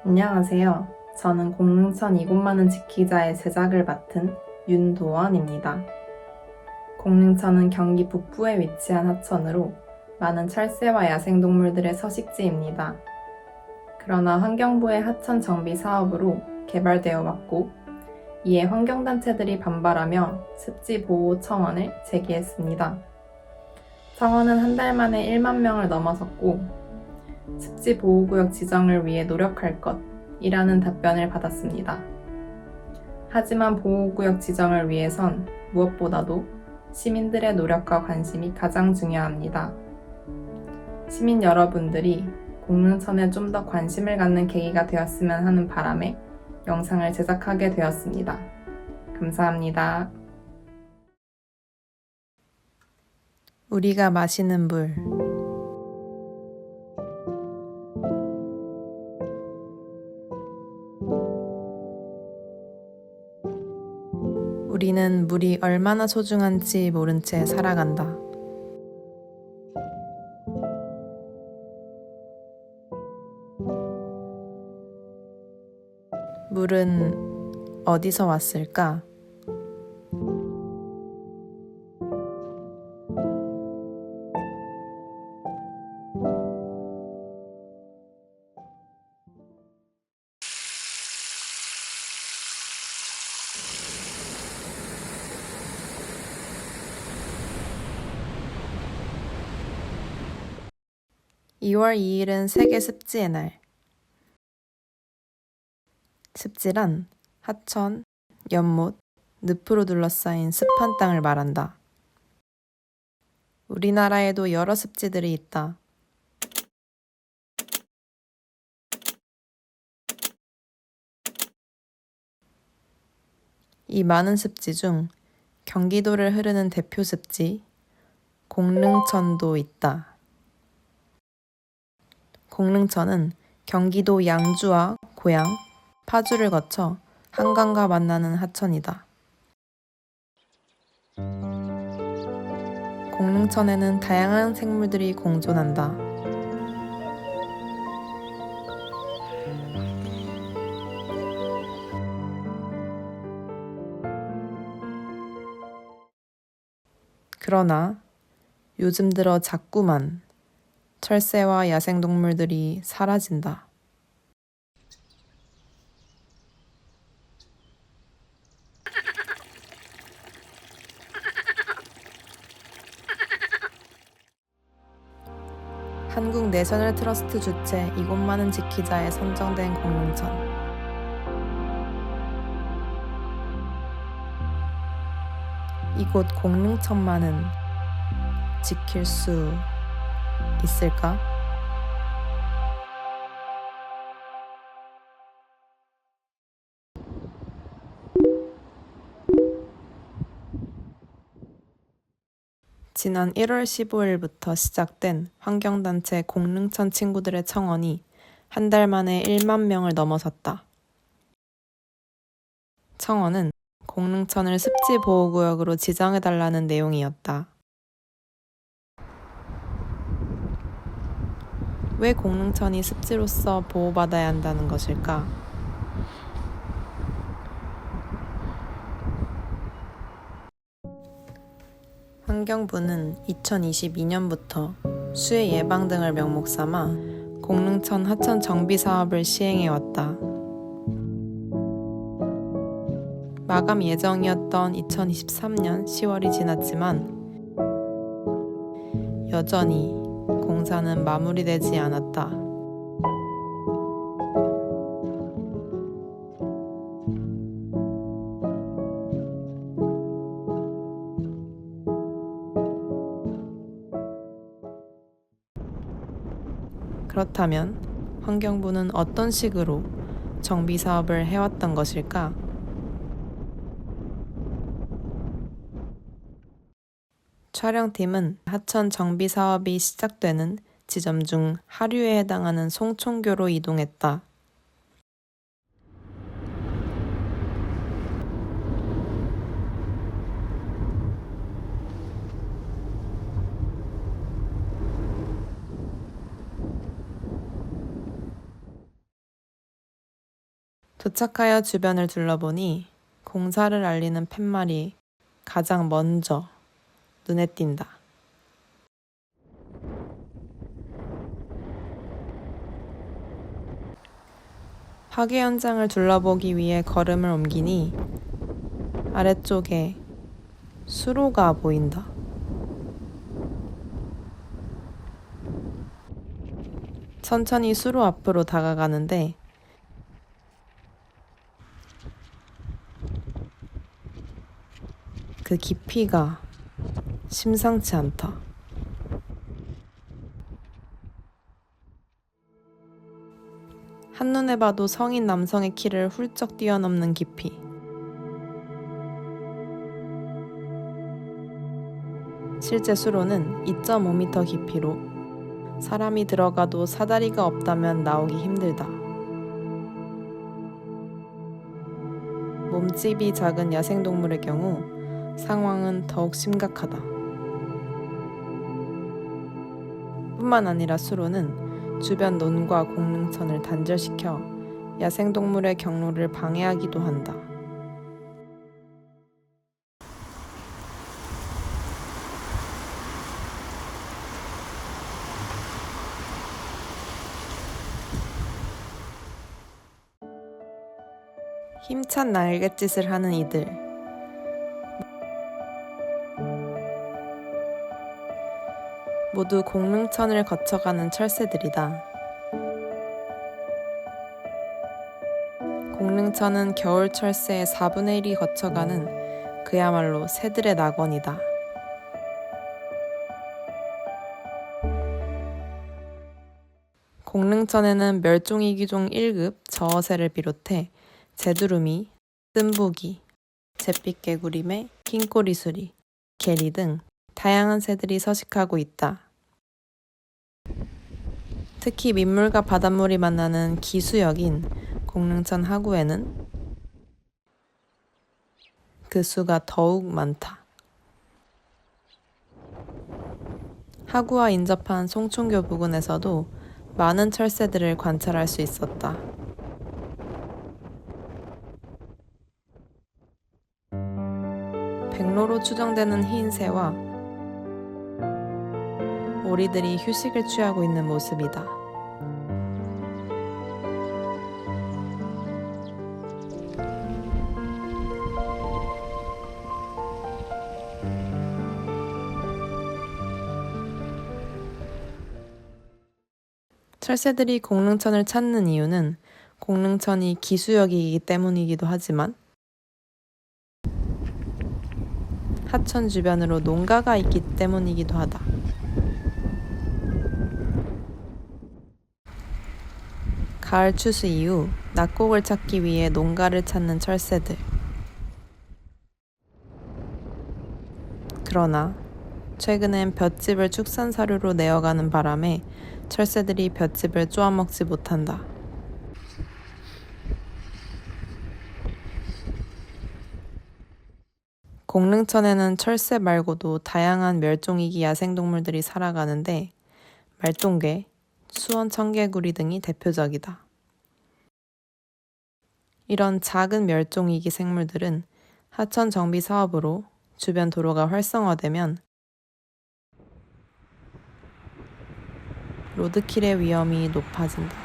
안녕하세요. 저는 공릉천 이곳만은 지키자의 제작을 맡은 윤도원입니다. 공릉천은 경기 북부에 위치한 하천으로 많은 철새와 야생동물들의 서식지입니다. 그러나 환경부의 하천 정비 사업으로 개발되어 왔고, 이에 환경단체들이 반발하며 습지보호 청원을 제기했습니다. 청원은 한 달 만에 1만 명을 넘어섰고, 습지보호구역 지정을 위해 노력할 것이라는 답변을 받았습니다. 하지만 보호구역 지정을 위해선 무엇보다도 시민들의 노력과 관심이 가장 중요합니다. 시민 여러분들이 공릉천에 좀 더 관심을 갖는 계기가 되었으면 하는 바람에 영상을 제작하게 되었습니다. 감사합니다. 우리가 마시는 물. 우리는 물이 얼마나 소중한지 모른 채 살아간다. 물은 어디서 왔을까? (2월 2일은) 세계 습지의 날. 습지란 하천, 연못, 늪으로 둘러싸인 습한 땅을 말한다. 우리나라에도 여러 습지들이 있다. 이 많은 습지 중 경기도를 흐르는 대표 습지, 공릉천도 있다. 공릉천은 경기도 양주와 고양, 파주를 거쳐 한강과 만나는 하천이다. 공릉천에는 다양한 생물들이 공존한다. 그러나 요즘 들어 자꾸만 철새와 야생동물들이 사라진다. 한국 내셔널 트러스트 주최 이곳만은 지키자에 선정된 공릉천. 이곳 공릉천만은 지킬 수 있을까? 지난 1월 15일부터 시작된 환경단체 공릉천 친구들의 청원이 한 달 만에 1만 명을 넘어섰다. 청원은 공릉천을 습지보호구역으로 지정해달라는 내용이었다. 왜 공릉천이 습지로서 보호받아야 한다는 것일까? 환경부는 2022년부터 수해 예방 등을 명목 삼아 공릉천 하천 정비 사업을 시행해왔다. 마감 예정이었던 2023년 10월이 지났지만 여전히 공사는 마무리되지 않았다. 그렇다면 환경부는 어떤 식으로 정비 사업을 해왔던 것일까? 촬영팀은 하천 정비 사업이 시작되는 지점 중 하류에 해당하는 송총교로 이동했다. 도착하여 주변을 둘러보니 공사를 알리는 팻말이 가장 먼저 눈에 띈다. 파괴 현장을 둘러보기 위해 걸음을 옮기니 아래쪽에 수로가 보인다. 천천히 수로 앞으로 다가가는데 그 깊이가 심상치 않다. 한눈에 봐도 성인 남성의 키를 훌쩍 뛰어넘는 깊이. 실제 수로는 2.5m 깊이로 사람이 들어가도 사다리가 없다면 나오기 힘들다. 몸집이 작은 야생동물의 경우 상황은 더욱 심각하다. 뿐만 아니라 수로는 주변 논과 공릉천을 단절시켜 야생동물의 경로를 방해하기도 한다. 힘찬 날갯짓을 하는 이들. 모두 공릉천을 거쳐가는 철새들이다. 공릉천은 겨울 철새의 4분의 1이 거쳐가는 그야말로 새들의 낙원이다. 공릉천에는 멸종위기종 1급 저어새를 비롯해 제두루미, 뜸부기, 잿빛개구리매, 흰꼬리수리, 게리 등 다양한 새들이 서식하고 있다. 특히 민물과 바닷물이 만나는 기수역인 공릉천 하구에는 그 수가 더욱 많다. 하구와 인접한 송충교 부근에서도 많은 철새들을 관찰할 수 있었다. 백로로 추정되는 흰새와 오리들이 휴식을 취하고 있는 모습이다. 철새들이 공릉천을 찾는 이유는 공릉천이 기수역이기 때문이기도 하지만 하천 주변으로 농가가 있기 때문이기도 하다. 가을 추수 이후 낙곡을 찾기 위해 농가를 찾는 철새들. 그러나 최근엔 볏짚을 축산 사료로 내어가는 바람에 철새들이 볏짚을 쪼아먹지 못한다. 공릉천에는 철새 말고도 다양한 멸종위기 야생동물들이 살아가는데 말똥개, 수원 청개구리 등이 대표적이다. 이런 작은 멸종위기 생물들은 하천 정비 사업으로 주변 도로가 활성화되면 로드킬의 위험이 높아진다.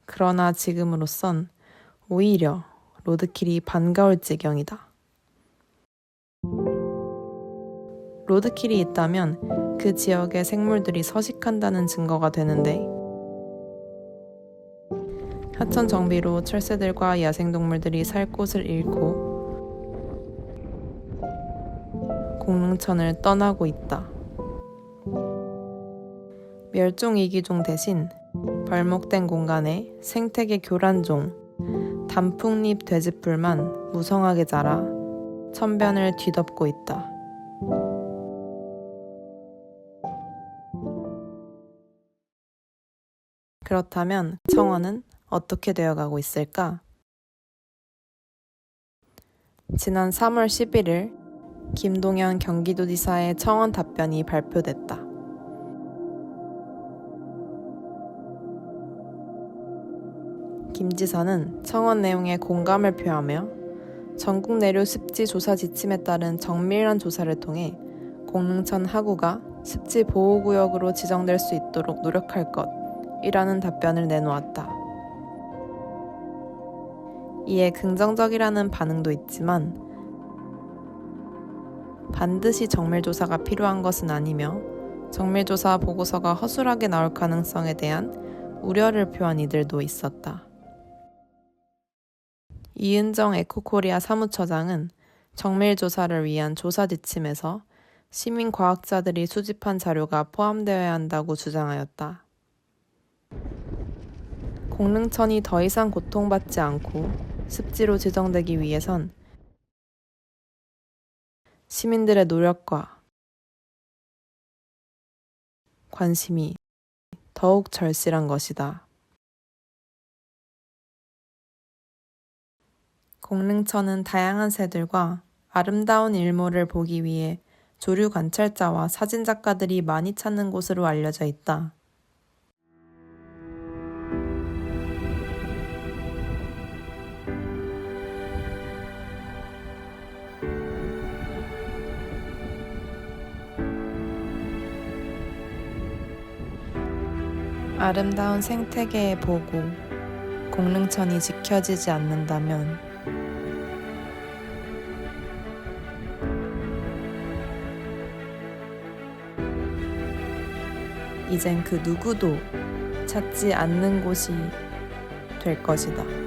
그러나 지금으로선 오히려 로드킬이 반가울 지경이다. 로드킬이 있다면 그 지역의 생물들이 서식한다는 증거가 되는데 하천 정비로 철새들과 야생동물들이 살 곳을 잃고 공릉천을 떠나고 있다. 멸종위기종 대신 벌목된 공간에 생태계 교란종, 단풍잎 돼지풀만 무성하게 자라 천변을 뒤덮고 있다. 그렇다면 청원은 어떻게 되어가고 있을까? 지난 3월 11일 김동연 경기도지사의 청원 답변이 발표됐다. 김 지사는 청원 내용에 공감을 표하며 전국 내륙 습지 조사 지침에 따른 정밀한 조사를 통해 공릉천 하구가 습지 보호구역으로 지정될 수 있도록 노력할 것이라는 답변을 내놓았다. 이에 긍정적이라는 반응도 있지만 반드시 정밀조사가 필요한 것은 아니며 정밀조사 보고서가 허술하게 나올 가능성에 대한 우려를 표한 이들도 있었다. 이은정 에코코리아 사무처장은 정밀조사를 위한 조사 지침에서 시민과학자들이 수집한 자료가 포함되어야 한다고 주장하였다. 공릉천이 더 이상 고통받지 않고 습지로 지정되기 위해선 시민들의 노력과 관심이 더욱 절실한 것이다. 공릉천은 다양한 새들과 아름다운 일몰을 보기 위해 조류 관찰자와 사진 작가들이 많이 찾는 곳으로 알려져 있다. 아름다운 생태계의 보고, 공릉천이 지켜지지 않는다면 이젠 그 누구도 찾지 않는 곳이 될 것이다.